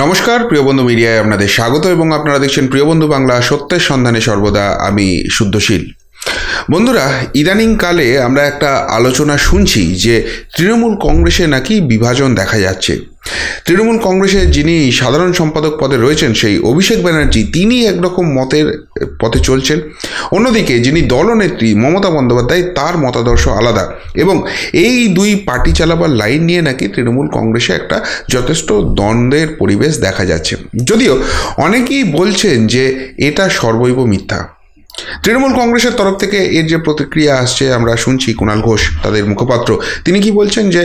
নমস্কার প্রিয় বন্ধু মিডিয়ায় আপনাদের স্বাগত এবং আপনারা দেখছেন প্রিয় বন্ধু বাংলা সত্যের সন্ধানে সর্বদা আমি শুদ্ধশীল। বন্ধুরা, ইদানিংকালে আমরা একটা আলোচনা শুনছি যে তৃণমূল কংগ্রেসে নাকি বিভাজন দেখা যাচ্ছে। তৃণমূল কংগ্রেসের যিনি সাধারণ সম্পাদক পদে রয়েছেন সেই অভিষেক ব্যানার্জি, তিনি একরকম মতের পথে চলছেন। অন্যদিকে যিনি দলনেত্রী মমতা বন্দ্যোপাধ্যায়, তার মতাদর্শ আলাদা এবং এই দুই পার্টি চালাবার লাইন নিয়ে নাকি তৃণমূল কংগ্রেসে একটা যথেষ্ট দ্বন্দ্বের পরিবেশ দেখা যাচ্ছে। যদিও অনেকেই বলছেন যে এটা সর্বৈব মিথ্যা। তৃণমূল কংগ্রেসের তরফ থেকে এর যে প্রতিক্রিয়া আসছে আমরা শুনছি, কুণাল ঘোষ তাদের মুখপাত্র, তিনি কি বলছেন যে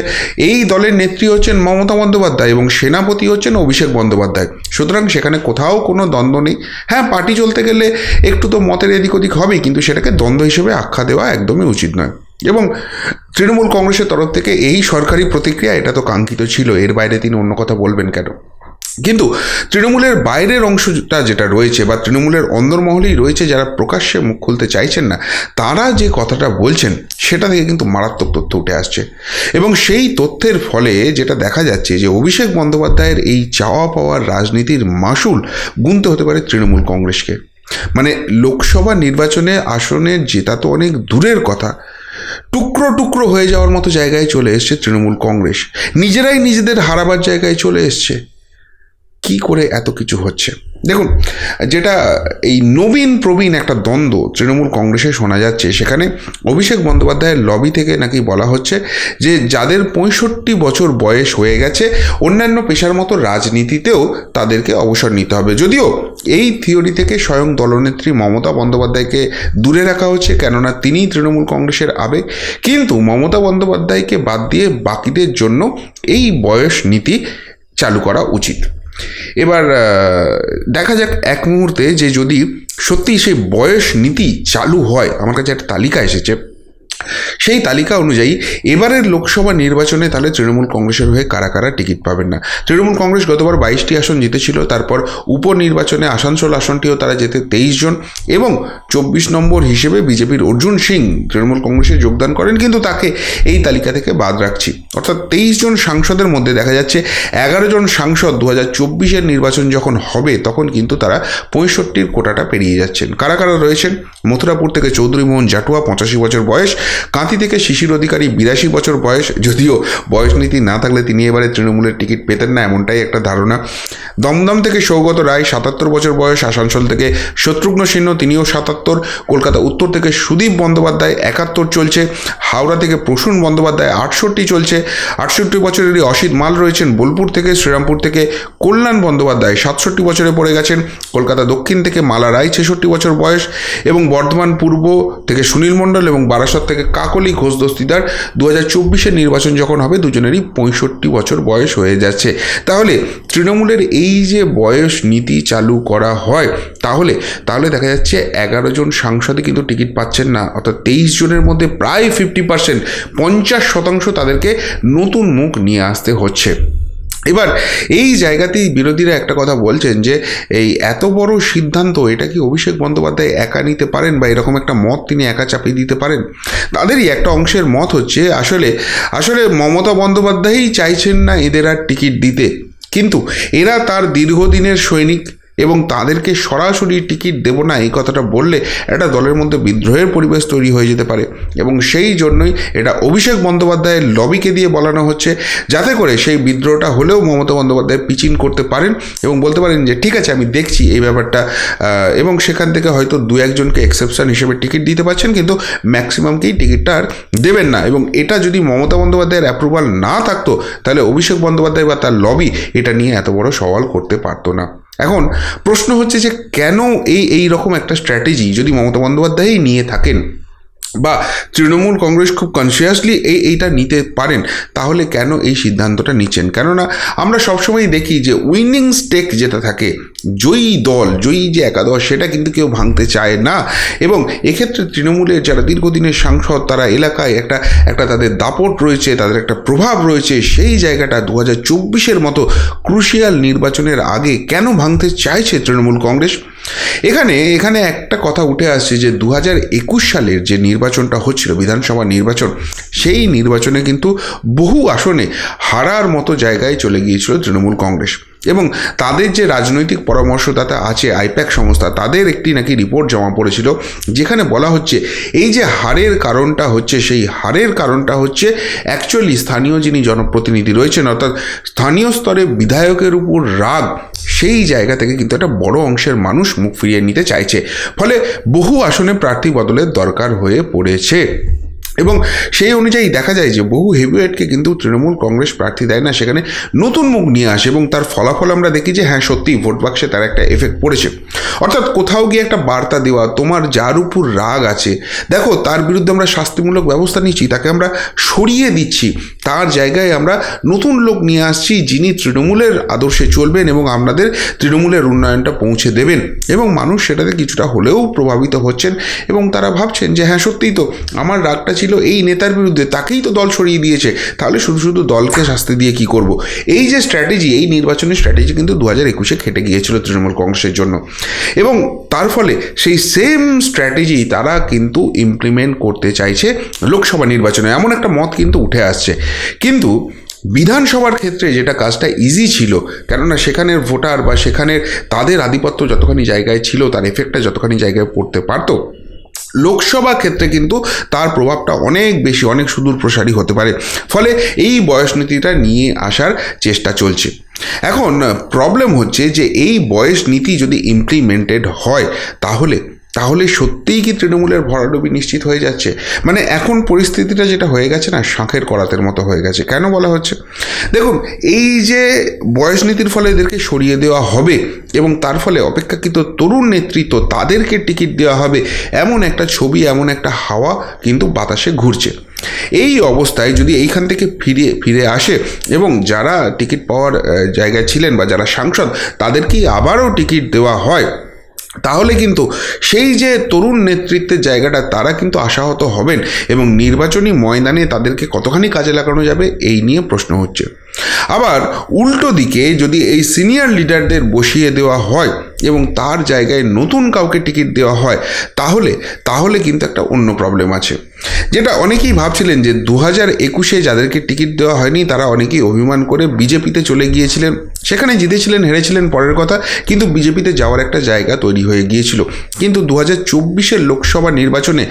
এই দলের নেত্রী হচ্ছেন মমতা বন্দ্যোপাধ্যায় এবং সেনাপতি হচ্ছেন অভিষেক বন্দ্যোপাধ্যায়, সুতরাং সেখানে কোথাও কোনো দ্বন্দ্ব নেই। হ্যাঁ, পার্টি চলতে গেলে একটু তো মতের এদিক ওদিক হবেই, কিন্তু সেটাকে দ্বন্দ্ব হিসেবে আখ্যা দেওয়া একদমই উচিত নয়। এবং তৃণমূল কংগ্রেসের তরফ থেকে এই সরকারি প্রতিক্রিয়া, এটা তো কাঙ্ক্ষিত ছিল, এর বাইরে তিনি অন্য কথা বলবেন কেন? কিন্তু তৃণমূলের বাইরের অংশটা যেটা রয়েছে বা তৃণমূলের অন্দরমহলেই রয়েছে, যারা প্রকাশ্যে মুখ খুলতে চাইছেন না, তারা যে কথাটা বলছেন সেটা থেকে কিন্তু মারাত্মক তথ্য উঠে আসছে। এবং সেই তথ্যের ফলে যেটা দেখা যাচ্ছে যে অভিষেক বন্দ্যোপাধ্যায়ের এই চাওয়া পাওয়ার রাজনীতির মাসুল গুনতে হতে পারে তৃণমূল কংগ্রেসকে। মানে লোকসভা নির্বাচনে আসনে জেতা তো অনেক দূরের কথা, টুকরো টুকরো হয়ে যাওয়ার মতো জায়গায় চলে এসছে তৃণমূল কংগ্রেস। নিজেরাই নিজেদের হারাবার জায়গায় চলে এসছে। কি করে এত কিছু হচ্ছে? দেখুন, যেটা এই নবীন প্রবীণ একটা দ্বন্দ্ব তৃণমূল কংগ্রেসে শোনা যাচ্ছে, সেখানে অভিষেক বন্দ্যোপাধ্যায়ের লবি থেকে নাকি বলা হচ্ছে যে যাদের 65 বছর বয়স হয়ে গেছে, অন্যান্য পেশার মতো রাজনীতিতেও তাদেরকে অবসর নিতে হবে। যদিও এই থিওরি থেকে স্বয়ং দলনেত্রী মমতা বন্দ্যোপাধ্যায়কে দূরে রাখা হচ্ছে, কেননা তিনিই তৃণমূল কংগ্রেসের আবেগ। কিন্তু মমতা বন্দ্যোপাধ্যায়কে বাদ দিয়ে বাকিদের জন্য এই বয়স নীতি চালু করা উচিত। এবার দেখা যাক এক মুহূর্তে যে যদি সত্যি সেই বয়স নীতি চালু হয়। আমার কাছে একটা তালিকা এসেছে, সেই তালিকা অনুযায়ী এবারের লোকসভা নির্বাচনে তাহলে তৃণমূল কংগ্রেসের হয়ে কারা কারা টিকিট পাবেন না। তৃণমূল কংগ্রেস গতবার 22টি আসন জিতেছিল, তারপর উপনির্বাচনে আসানসোল আসনটিও তারা জেতে 23 জন, এবং 24 নম্বর হিসেবে বিজেপির অর্জুন সিং তৃণমূল কংগ্রেসে যোগদান করেন, কিন্তু তাকে এই তালিকা থেকে বাদ রাখছি। অর্থাৎ 23 জন সাংসদের মধ্যে দেখা যাচ্ছে 11 জন সাংসদ 2024-এর নির্বাচন যখন হবে তখন কিন্তু তারা 65-র কোটাটা পেরিয়ে যাচ্ছেন। কারা কারা রয়েছেন? মথুরাপুর থেকে চৌধুরী মোহন জাটুয়া, 85 বছর বয়স। কাঁথি থেকে শিশির অধিকারী, 82 বছর বয়স। যদিও বয়স নীতি না থাকলে তিনি এবারে তৃণমূলের টিকিট পেতেন না, এমনটাই একটা ধারণা। দমদম থেকে সৌগত রায়, 77 বছর বয়স। আসানসোল থেকে শত্রুঘ্ন সিংহ, তিনিও 77। কলকাতা উত্তর থেকে সুদীপ বন্দ্যোপাধ্যায়, 71 চলছে। হাওড়া থেকে প্রসূন বন্দ্যোপাধ্যায়, 68 চলছে। 68 বছরেরই অসিত মাল রয়েছেন। বোলপুর থেকে, শ্রীরামপুর থেকে কল্যাণ বন্দ্যোপাধ্যায় 67 বছরে পড়ে গেছেন। কলকাতা দক্ষিণ থেকে মালা রায়, 66 বছর বয়স। এবং বর্ধমান পূর্ব থেকে সুনীল মণ্ডল এবং বারাসত থেকে কাকলি ঘোষ দস্তিদার। 2024-এর নির্বাচন যখন হবে দুজনেরই 65 বছর বয়স হয়ে যাচ্ছে। তাহলে তৃণমূলের এই যে বয়স নীতি চালু করা হয়, তাহলে দেখা যাচ্ছে 11 জন সাংসদই কিন্তু টিকিট পাচ্ছেন না। অর্থাৎ 23 জনের মধ্যে প্রায় 50%, 50% তাদেরকে নতুন মুখ নিয়ে আসতে হচ্ছে। এবার এই জায়গাতেই বিরোধীরা একটা কথা বলছেন যে এই এত বড় সিদ্ধান্ত, এটা কি অভিষেক বন্দ্যোপাধ্যায় একা নিতে পারেন বা এরকম একটা মত তিনি একা চাপিয়ে দিতে পারেন? তাদেরই একটা অংশের মত হচ্ছে আসলে মমতা বন্দ্যোপাধ্যায়ই চাইছেন না এদের আর টিকিট দিতে, কিন্তু এরা তার দীর্ঘদিনের সৈনিক এবং তাদেরকে সরাসরি টিকিট দেব না এই কথাটা বললে একটা দলের মধ্যে বিদ্রোহের পরিবেশ তৈরি হয়ে যেতে পারে। এবং সেই জন্যই এটা অভিষেক বন্দ্যোপাধ্যায়ের লবিকে দিয়ে বলানো হচ্ছে, যাতে করে সেই বিদ্রোহটা হলেও মমতা বন্দ্যোপাধ্যায় পিচিন করতে পারেন এবং বলতে পারেন যে ঠিক আছে, আমি দেখছি এই ব্যাপারটা, এবং সেখান থেকে হয়তো 2-1 জনকে এক্সেপশন হিসেবে টিকিট দিতে পারছেন, কিন্তু ম্যাক্সিমামকেই টিকিটটা আর দেবেন না। এবং এটা যদি মমতা বন্দ্যোপাধ্যায়ের অ্যাপ্রুভাল না থাকতো, তাহলে অভিষেক বন্দ্যোপাধ্যায় বা তার লবি এটা নিয়ে এত বড় সওয়াল করতে পারতো না। এখন প্রশ্ন হচ্ছে যে কেন এই রকম একটা স্ট্র্যাটেজি যদি মমতা বন্দ্যোপাধ্যায়ই নিয়ে থাকেন বা তৃণমূল কংগ্রেস খুব কনসিয়াসলি এইটা নিতে পারেন, তাহলে কেন এই সিদ্ধান্তটা নিচ্ছেন? কেননা আমরা সবসময় দেখি যে উইনিং স্টেক যেটা থাকে, জয়ী দল, জয়ী যে একাদশ, সেটা কিন্তু কেউ ভাঙতে চায় না। এবং এক্ষেত্রে তৃণমূলের যারা দীর্ঘদিনের সাংসদ, তারা এলাকায় একটা তাদের দাপট রয়েছে, তাদের একটা প্রভাব রয়েছে, সেই জায়গাটা 2024-এর মতো ক্রুশিয়াল নির্বাচনের আগে কেন ভাঙতে চাইছে তৃণমূল কংগ্রেস? এখানে একটা কথা উঠে আসছে যে 2021 সালের যে নির্বাচনটা হচ্ছিল, বিধানসভা নির্বাচন, সেই নির্বাচনে কিন্তু বহু আসনে হারার মতো জায়গায় চলে গিয়েছিল তৃণমূল কংগ্রেস। এবং তাদের যে রাজনৈতিক পরামর্শদাতা আছে আইপ্যাক সংস্থা, তাদের একটি নাকি রিপোর্ট জমা পড়েছিল, যেখানে বলা হচ্ছে এই যে হারের কারণটা হচ্ছে, সেই হারের কারণটা হচ্ছে অ্যাকচুয়ালি স্থানীয় যিনি জনপ্রতিনিধি রয়েছেন, অর্থাৎ স্থানীয় স্তরে বিধায়কের উপর রাগ, সেই জায়গা থেকে কিন্তু একটা বড় অংশের মানুষ মুখ ফিরিয়ে নিতে চাইছে, ফলে বহু আসনে প্রার্থী বদলের দরকার হয়ে পড়েছে। এবং সেই অনুযায়ী দেখা যায় যে বহু হেভিওয়েটকে কিন্তু তৃণমূল কংগ্রেস প্রার্থী দেয় না, সেখানে নতুন মুখ নিয়ে আসে এবং তার ফলাফল আমরা দেখি যে হ্যাঁ সত্যিই ভোট বাক্সে তার একটা এফেক্ট পড়েছে। অর্থাৎ কোথাও গিয়ে একটা বার্তা দেওয়া, তোমার যার উপর রাগ আছে, দেখো তার বিরুদ্ধে আমরা শাস্তিমূলক ব্যবস্থা নিচ্ছি, তাকে আমরা সরিয়ে দিচ্ছি, তার জায়গায় আমরা নতুন লোক নিয়ে আসছি যিনি তৃণমূলের আদর্শে চলবেন এবং আপনাদের তৃণমূলের উন্নয়নটা পৌঁছে দেবেন। এবং মানুষ সেটাতে কিছুটা হলেও প্রভাবিত হচ্ছেন এবং তারা ভাবছেন যে হ্যাঁ সত্যিই তো আমার রাগটা ছিল এই নেতার বিরুদ্ধে, তাকেই তো দল সরিয়ে দিয়েছে, তাহলে শুধু শুধু দলকে শাস্তি দিয়ে কি করব। এই যে স্ট্র্যাটেজি, এই নির্বাচনী স্ট্র্যাটেজি কিন্তু 2021-এ খেটে গিয়েছিল তৃণমূল কংগ্রেসের জন্য, এবং তার ফলে সেই সেম স্ট্র্যাটেজি তারা কিন্তু ইমপ্লিমেন্ট করতে চাইছে লোকসভা নির্বাচনে, এমন একটা মত কিন্তু উঠে আসছে। কিন্তু বিধানসভার ক্ষেত্রে যেটা কাজটা ইজি ছিল, কেননা সেখানের ভোটার বা সেখানের তাদের আধিপত্য যতখানি জায়গায় ছিল, তার এফেক্টটা যতখানি জায়গায় পড়তে পারতো, লোকসভা ক্ষেত্রে কিন্তু তার প্রভাবটা অনেক বেশি, অনেক সুদূর প্রসারী হতে পারে। ফলে এই বয়স নীতিটা নিয়ে আসার চেষ্টা চলছে। এখন প্রবলেম হচ্ছে যে এই বয়স নীতি যদি ইমপ্লিমেন্টেড হয় তাহলে সত্যিই কি তৃণমূলের ভরাডুবি নিশ্চিত হয়ে যাচ্ছে? মানে এখন পরিস্থিতিটা যেটা হয়ে গেছে না, শাঁখের করাতের মতো হয়ে গেছে। কেন বলা হচ্ছে? দেখুন, এই যে বয়স নীতির ফলে এদেরকে সরিয়ে দেওয়া হবে এবং তার ফলে অপেক্ষাকৃত তরুণ নেতৃত্ব তাদেরকে টিকিট দেওয়া হবে, এমন একটা ছবি, এমন একটা হাওয়া কিন্তু বাতাসে ঘুরছে। এই অবস্থায় যদি এইখান থেকে ফিরে আসে এবং যারা টিকিট পাওয়ার জায়গায় ছিলেন বা যারা সাংসদ, তাদেরকেই আবারও টিকিট দেওয়া হয়, তাহলে কিন্তু সেই যে তরুণ নেতৃত্বের জায়গাটা তারা কিন্তু আশাহত হবেন এবং নির্বাচনী ময়দানে তাদেরকে কতখানি কাজে লাগানো যাবে এই নিয়ে প্রশ্ন হচ্ছে। আবার উল্টো দিকে যদি এই সিনিয়র লিডারদের বসিয়ে দেওয়া হয় এবং তার জায়গায় নতুন কাউকে টিকিট দেওয়া হয়, তাহলে কিন্তু একটা অন্য প্রবলেম আছে, যেটা অনেকেই ভাবছিলেন যে 2021-এ যাদেরকে টিকিট দেওয়া হয়নি তারা অনেকেই অভিমান করে বিজেপিতে চলে গিয়েছিলেন, সেখানে জিতেছিলেন, হেরেছিলেন পরের কথা, কিন্তু বিজেপিতে যাওয়ার একটা জায়গা তৈরি হয়ে গিয়েছিল। কিন্তু 2024-এর লোকসভা নির্বাচনে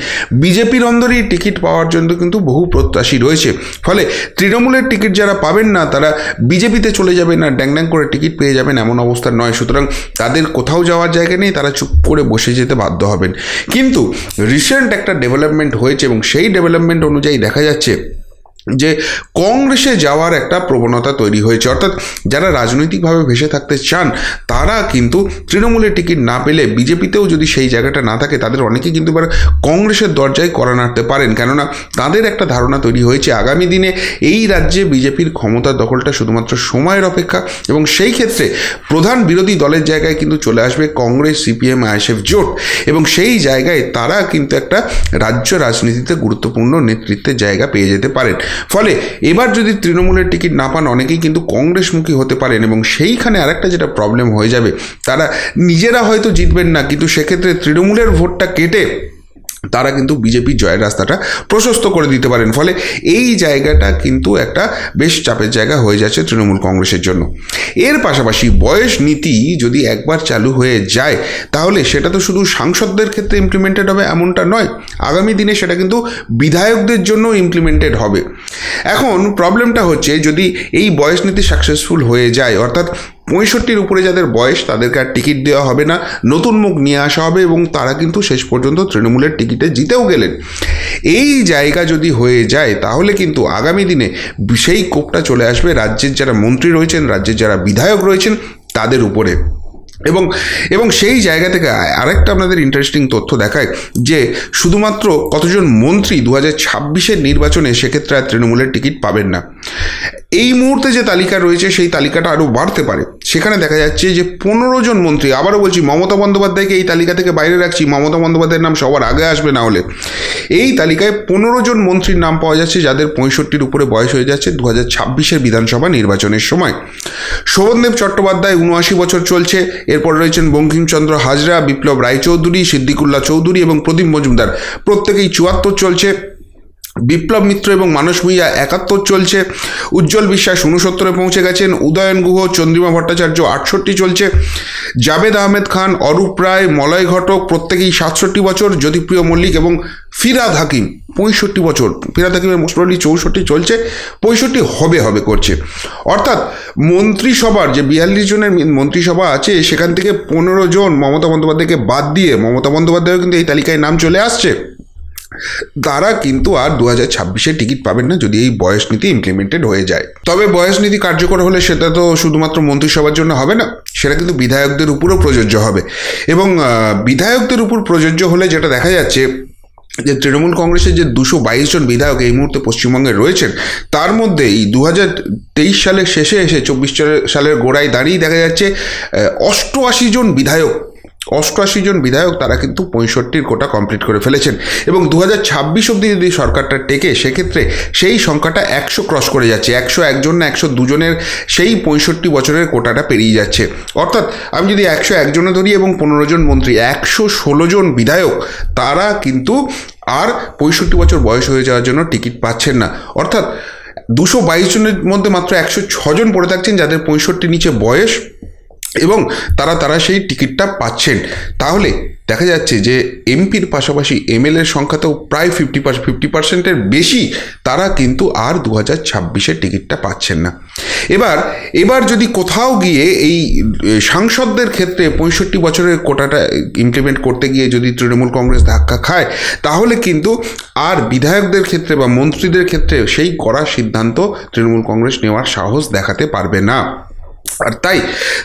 বিজেপির অন্দরেই টিকিট পাওয়ার জন্য কিন্তু বহু প্রত্যাশী রয়েছে, ফলে তৃণমূলের টিকিট যারা পাবেন না তারা বিজেপিতে চলে যাবেন, না ড্যাং করে টিকিট পেয়ে যাবেন এমন অবস্থা নয়। সুতরাং তাদের কোথাও যাওয়ার জায়গা নেই, তারা চুপ করে বসে যেতে বাধ্য হবেন। কিন্তু রিসেন্ট একটা ডেভেলপমেন্ট হয়েছে এবং সেই ডেভেলপমেন্ট অনুযায়ী দেখা যাচ্ছে যে কংগ্রেসে যাওয়ার একটা প্রবণতা তৈরি হয়েছে, অর্থাৎ যারা রাজনৈতিকভাবে ভেসে থাকতে চান তারা কিন্তু তৃণমূলের টিকিট না পেলে বিজেপিতেও যদি সেই জায়গাটা না থাকে, তাদের অনেকেই কিন্তু এবার কংগ্রেসের দরজায় কড়া নাড়তে পারেন, কেননা তাদের একটা ধারণা তৈরি হয়েছে আগামী দিনে এই রাজ্যে বিজেপির ক্ষমতা দখলটা শুধুমাত্র সময়ের অপেক্ষা এবং সেই ক্ষেত্রে প্রধান বিরোধী দলের জায়গায় কিন্তু চলে আসবে কংগ্রেস, সিপিএম, আইএসএফ জোট, এবং সেই জায়গায় তারা কিন্তু একটা রাজ্য রাজনীতিতে গুরুত্বপূর্ণ নেতৃত্বের জায়গা পেয়ে যেতে পারেন। ফলে এবার যদি তৃণমূলের টিকিট না পান অনেকেই কিন্তু কংগ্রেসমুখী হতে পারেন এবং সেইখানে আরেকটা যেটা প্রবলেম হয়ে যাবে, তারা নিজেরা হয়তো জিতবেন না, কিন্তু সেক্ষেত্রে তৃণমূলের ভোটটা কেটে তারা কিন্তু বিজেপির জয়ের রাস্তাটা প্রশস্ত করে দিতে পারেন। ফলে এই জায়গাটা কিন্তু একটা বেশ চাপের জায়গা হয়ে যাচ্ছে তৃণমূল কংগ্রেসের জন্য। এর পাশাপাশি বয়স নীতি যদি একবার চালু হয়ে যায় তাহলে সেটা তো শুধু সাংসদদের ক্ষেত্রে ইমপ্লিমেন্টেড হবে এমনটা নয়, আগামী দিনে সেটা কিন্তু বিধায়কদের জন্য ইমপ্লিমেন্টেড হবে। এখন প্রবলেমটা হচ্ছে যদি এই বয়স নীতি সাকসেসফুল হয়ে যায়, অর্থাৎ 65-র উপরে যাদের বয়স তাদেরকে আর টিকিট দেওয়া হবে না, নতুন মুখ নিয়ে আসা হবে এবং তারা কিন্তু শেষ পর্যন্ত তৃণমূলের টিকিটে জিতেও গেলেন। এই জায়গা যদি হয়ে যায় তাহলে কিন্তু আগামী দিনে সেই কোপটা চলে আসবে রাজ্যের যারা মন্ত্রী রয়েছেন, রাজ্যের যারা বিধায়ক রয়েছেন তাদের উপরে। এবং সেই জায়গা থেকে আরেকটা আপনাদের ইন্টারেস্টিং তথ্য দেখায় যে শুধুমাত্র কতজন মন্ত্রী 2026-এর নির্বাচনে সেক্ষেত্রে আর তৃণমূলের টিকিট পাবেন না। এই মুহূর্তে যে তালিকা রয়েছে সেই তালিকাটা আরও বাড়তে পারে। সেখানে দেখা যাচ্ছে যে 15 জন মন্ত্রী, আবারও বলছি মমতা বন্দ্যোপাধ্যায়কে এই তালিকা থেকে বাইরে রাখছি, মমতা বন্দ্যোপাধ্যায়ের নাম সবার আগে আসবে না হলে, এই তালিকায় 15 জন মন্ত্রীর নাম পাওয়া যাচ্ছে যাদের 65-র উপরে বয়স হয়ে যাচ্ছে 2026-এর বিধানসভা নির্বাচনের সময়। শোভনদেব চট্টোপাধ্যায় 79 বছর চলছে, এরপর রয়েছেন বঙ্কিমচন্দ্র হাজরা, বিপ্লব রায়চৌধুরী, সিদ্দিকুল্লাহ চৌধুরী এবং প্রদীপ মজুমদার, প্রত্যেকেই 74 চলছে। বিপ্লব মিত্র এবং মানস ভূঁইয়া 71 চলছে, উজ্জ্বল বিশ্বাস 69-এ পৌঁছে গেছেন, উদয়ন গুহ, চন্দ্রিমা ভট্টাচার্য 68 চলছে, জাভেদ আহমেদ খান, অরূপ রায়, মলয় ঘটক প্রত্যেকেই 67 বছর, জ্যোতিপ্রিয় মল্লিক এবং ফিরহাদ হাকিম 65 বছর। ফিরহাদ হাকিমের মোস্ট প্রবাবলি 64 চলছে, 65 হবে করছে। অর্থাৎ মন্ত্রিসভার যে 42 জনের মন্ত্রিসভা আছে সেখান থেকে 15 জন মমতা বন্দ্যোপাধ্যায়কে বাদ দিয়ে, মমতা বন্দ্যোপাধ্যায়ও কিন্তু এই তালিকায় নাম চলে আসছে, তারা কিন্তু আর 2026-এ টিকিট পাবেন না যদি এই বয়স নীতি ইমপ্লিমেন্টেড হয়ে যায়। তবে বয়স নীতি কার্যকর হলে সেটা তো শুধুমাত্র মন্ত্রিসভার জন্য হবে না, সেটা কিন্তু বিধায়কদের উপরও প্রযোজ্য হবে। এবং বিধায়কদের উপর প্রযোজ্য হলে যেটা দেখা যাচ্ছে যে তৃণমূল কংগ্রেসের যে 222 জন বিধায়ক এই মুহূর্তে পশ্চিমবঙ্গে রয়েছেন, তার মধ্যে এই 2023 সালের শেষে এসে 24 সালের গোড়ায় দাঁড়িয়ে দেখা যাচ্ছে 88 জন বিধায়ক তারা কিন্তু 65 কোটা কমপ্লিট করে ফেলেছেন। এবং 2026 অবধি যদি সরকারটা টেকে সেক্ষেত্রে সেই সংখ্যাটা 100 ক্রস করে যাচ্ছে, 101 জন না 102 জনের সেই 65 বছরের কোটাটা পেরিয়ে যাচ্ছে। অর্থাৎ আমি যদি 101 জনে ধরি এবং 15 জন মন্ত্রী, 116 জন বিধায়ক তারা কিন্তু আর 65 বছর বয়স হয়ে যাওয়ার জন্য টিকিট পাচ্ছেন না। অর্থাৎ 222 জনের মধ্যে মাত্র 106 জন পড়ে থাকছেন যাদের 65 নিচে বয়স, এবং তারা সেই টিকিটটা পাচ্ছেন। তাহলে দেখা যাচ্ছে যে এমপির পাশাপাশি এমএলএর সংখ্যাতেও প্রায় 50% বেশি তারা কিন্তু আর 2026-এর টিকিটটা পাচ্ছেন না। এবার যদি কোথাও গিয়ে এই সাংসদদের ক্ষেত্রে 65 বছরের কোটাটা ইমপ্লিমেন্ট করতে গিয়ে যদি তৃণমূল কংগ্রেস ধাক্কা খায়, তাহলে কিন্তু আর বিধায়কদের ক্ষেত্রে বা মন্ত্রীদের ক্ষেত্রে সেই কড়া সিদ্ধান্ত তৃণমূল কংগ্রেস নেওয়ার সাহস দেখাতে পারবে না। আর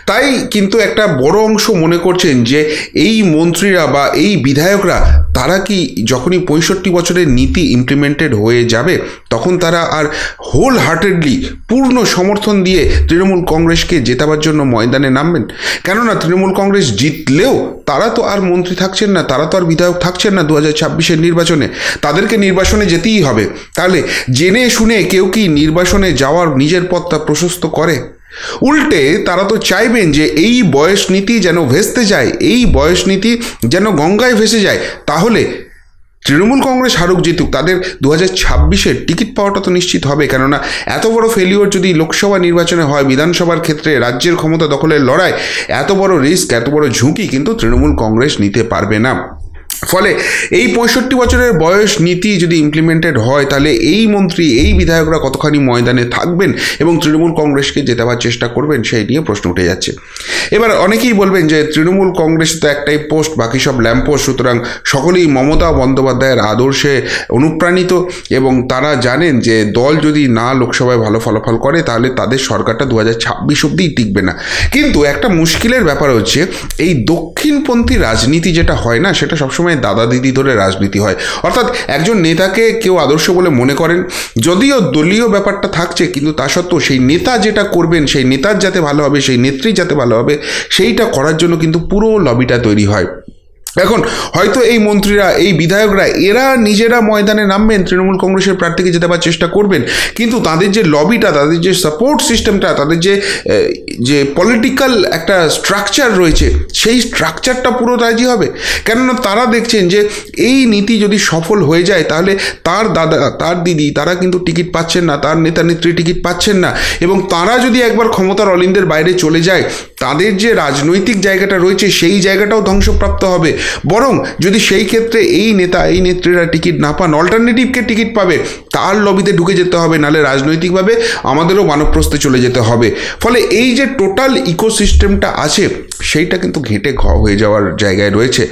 তাই কিন্তু একটা বড় অংশ মনে করছেন যে এই মন্ত্রীরা বা এই বিধায়করা তারা কি যখনই 65 বছরের নীতি ইমপ্লিমেন্টেড হয়ে যাবে তখন তারা আর হোল হার্টেডলি পূর্ণ সমর্থন দিয়ে তৃণমূল কংগ্রেসকে জেতাবার জন্য ময়দানে নামবেন। কেননা তৃণমূল কংগ্রেস জিতলেও তারা তো আর মন্ত্রী থাকছেন না, তারা তো আর বিধায়ক থাকছেন না 2026-এর নির্বাচনে, তাদেরকে নির্বাচনে যেতেই হবে। তাহলে জেনে শুনে কেউ কি নির্বাচনে যাওয়ার নিজের পথটা প্রশস্ত করে? উল্টে তারা তো চাইবেন যে এই বয়স নীতি যেন ভেস্তে যায়, এই বয়স নীতি যেন গঙ্গায় ভেসে যায়। তাহলে তৃণমূল কংগ্রেস হারুক জিতুক, তাদের 2026-এর টিকিট পাওয়াটা তো নিশ্চিত হবে। কেননা এত বড় ফেলিওর যদি লোকসভা নির্বাচনে হয়, বিধানসভার ক্ষেত্রে রাজ্যের ক্ষমতা দখলের লড়াই, এত বড় রিস্ক, এত বড় ঝুঁকি কিন্তু তৃণমূল কংগ্রেস নিতে পারবে না। ফলে এই 65 বছরের বয়স নীতি যদি ইমপ্লিমেন্টেড হয় তাহলে এই মন্ত্রী, এই বিধায়করা কতখানি ময়দানে থাকবেন এবং তৃণমূল কংগ্রেসকে জেতাবার চেষ্টা করবেন সেই নিয়ে প্রশ্ন উঠে যাচ্ছে। এবার অনেকেই বলবেন যে তৃণমূল কংগ্রেস তো একটাই পোস্ট, বাকি সব ল্যাম্প পোস্ট, সুতরাং সকলেই মমতা বন্দ্যোপাধ্যায়ের আদর্শে অনুপ্রাণিত এবং তারা জানেন যে দল যদি না লোকসভায় ভালো ফলাফল করে তাহলে তাদের সরকারটা 2026 অবধিই টিকবে না। কিন্তু একটা মুশকিলের ব্যাপার হচ্ছে এই দক্ষিণপন্থী রাজনীতি যেটা হয় না, সেটা সবসময় দাদা দিদি ধরে রাজনীতি হয়। অর্থাৎ একজন নেতাকে কেউ আদর্শ বলে মনে করেন, যদিও দলীয় ব্যাপারটা থাকছে, কিন্তু তা সত্ত্বেও সেই নেতা যেটা করবেন, সেই নেতার যাতে ভালো হবে, সেই নেত্রী যাতে ভালো হবে, সেইটা করার জন্য কিন্তু পুরো লবিটা তৈরি হয়। এখন হয়তো এই মন্ত্রীরা, এই বিধায়করা এরা নিজেরা ময়দানে নামবেন, তৃণমূল কংগ্রেসের প্রার্থীকে জেতাবার চেষ্টা করবেন, কিন্তু তাদের যে লবিটা, তাদের যে সাপোর্ট সিস্টেমটা, তাদের যে পলিটিক্যাল একটা স্ট্রাকচার রয়েছে, সেই স্ট্রাকচারটা পুরো রাজি হবে। কেননা তারা দেখছেন যে এই নীতি যদি সফল হয়ে যায় তাহলে তার দাদা, তার দিদি তারা কিন্তু টিকিট পাচ্ছেন না, তার নেতা নেত্রী টিকিট পাচ্ছেন না, এবং তারা যদি একবার ক্ষমতার অলিন্দের বাইরে চলে যায় তাদের যে রাজনৈতিক জায়গাটা রয়েছে সেই জায়গাটাও ধ্বংসপ্রাপ্ত হবে। বরং যদি সেই ক্ষেত্রে এই নেতা, এই নেত্রীরা টিকিট না পান, অল্টারনেটিভকে টিকিট পাবে, তার লবিতে ঢুকে যেতে হবে, নাহলে রাজনৈতিকভাবে আমাদেরও মানবপ্রস্থে চলে যেতে হবে। ফলে এই যে টোটাল ইকোসিস্টেমটা আছে সেইটা কিন্তু ঘেঁটে হয়ে যাওয়ার জায়গায় রয়েছে।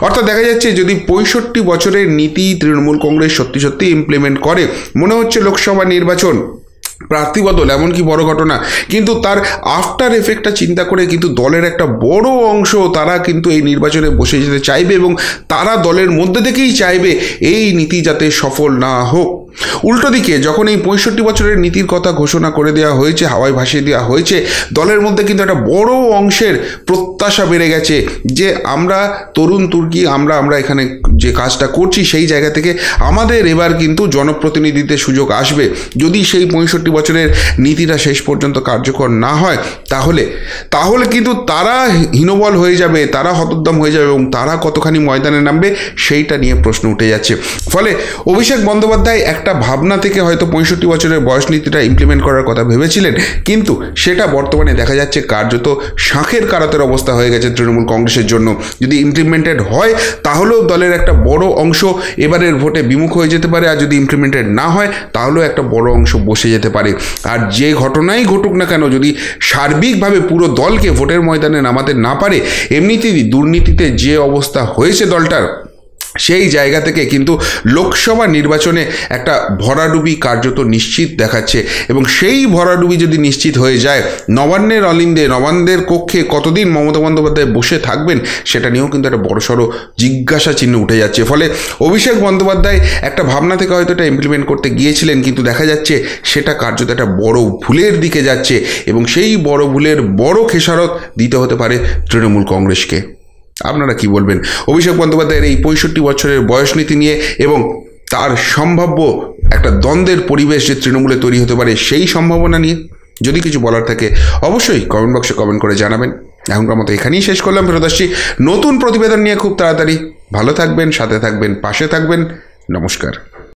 অর্থাৎ দেখা যাচ্ছে যদি 65 বছরের নীতি তৃণমূল কংগ্রেস সত্যি ইমপ্লিমেন্ট করে, মনে হচ্ছে লোকসভা নির্বাচন, প্রার্থী বদল এমনকি বড় ঘটনা, কিন্তু তার আফটার এফেক্টটা চিন্তা করে কিন্তু দলের একটা বড় অংশ তারা কিন্তু এই নির্বাচনে বসে যেতে চাইবে এবং তারা দলের মধ্যে থেকেই চাইবে এই নীতি যাতে সফল না হোক। উল্টো দিকে যখন এই 65 বছরের নীতির কথা ঘোষণা করে দেওয়া হয়েছে, হাওয়ায় ভাসিয়ে দেওয়া হয়েছে, দলের মধ্যে কিন্তু একটা বড় অংশের প্রত্যাশা বেড়ে গেছে যে আমরা তরুণ তুর্কি, আমরা এখানে যে কাজটা করছি সেই জায়গা থেকে আমাদের এবার কিন্তু জনপ্রতিনিধিত্বের সুযোগ আসবে। যদি সেই 65 বছরের নীতিটা শেষ পর্যন্ত কার্যকর না হয় তাহলে কিন্তু তারা হীনবল হয়ে যাবে, তারা হতোদ্যম হয়ে যাবে এবং তারা কতখানি ময়দানে নামবে সেইটা নিয়ে প্রশ্ন উঠে যাচ্ছে। ফলে অভিষেক বন্দ্যোপাধ্যায় একটা একটা ভাবনা থেকে হয়তো 65 বছরের বয়স নীতিটা ইমপ্লিমেন্ট করার কথা ভেবেছিলেন, কিন্তু সেটা বর্তমানে দেখা যাচ্ছে কার্যত শাঁখের কারাতের অবস্থা হয়ে গেছে তৃণমূল কংগ্রেসের জন্য। যদি ইমপ্লিমেন্টেড হয় তাহলেও দলের একটা বড় অংশ এবারের ভোটে বিমুখ হয়ে যেতে পারে, আর যদি ইমপ্লিমেন্টেড না হয় তাহলেও একটা বড় অংশ বসে যেতে পারে। আর যে ঘটনাই ঘটুক না কেন, যদি সার্বিকভাবে পুরো দলকে ভোটের ময়দানে নামাতে না পারে, এমনিতেই দুর্নীতিতে যে অবস্থা হয়েছে দলটার, সেই জায়গা থেকে কিন্তু লোকসভা নির্বাচনে একটা ভরাডুবি কার্যত নিশ্চিত দেখাচ্ছে। এবং সেই ভরাডুবি যদি নিশ্চিত হয়ে যায়, নবান্নের অলিন্দে নবান্নের কক্ষে কতদিন মমতা বন্দ্যোপাধ্যায় বসে থাকবেন সেটা নিয়েও কিন্তু একটা বড়সড় জিজ্ঞাসা চিহ্ন উঠে যাচ্ছে। ফলে অভিষেক বন্দ্যোপাধ্যায় একটা ভাবনা থেকে হয়তো এটা ইমপ্লিমেন্ট করতে গিয়েছিলেন, কিন্তু দেখা যাচ্ছে সেটা কার্যত একটা বড় ভুলের দিকে যাচ্ছে, এবং সেই বড় ভুলের বড় খেসারত দিতে হতে পারে তৃণমূল কংগ্রেসকে। আপনারা কি বলবেন অভিষেক বন্দ্যোপাধ্যায়ের এই 65 বছরের বয়স নীতি নিয়ে, এবং তার সম্ভাব্য একটা দ্বন্দ্বের পরিবেশ যে তৃণমূলে তৈরি হতে পারে সেই সম্ভাবনা নিয়ে? যদি কিছু বলার থাকে অবশ্যই কমেন্ট বক্সে কমেন্ট করে জানাবেন। এখনকার মতো এখানেই শেষ করলাম, ফেরত আসছি নতুন প্রতিবেদন নিয়ে খুব তাড়াতাড়ি। ভালো থাকবেন, সাথে থাকবেন, পাশে থাকবেন। নমস্কার।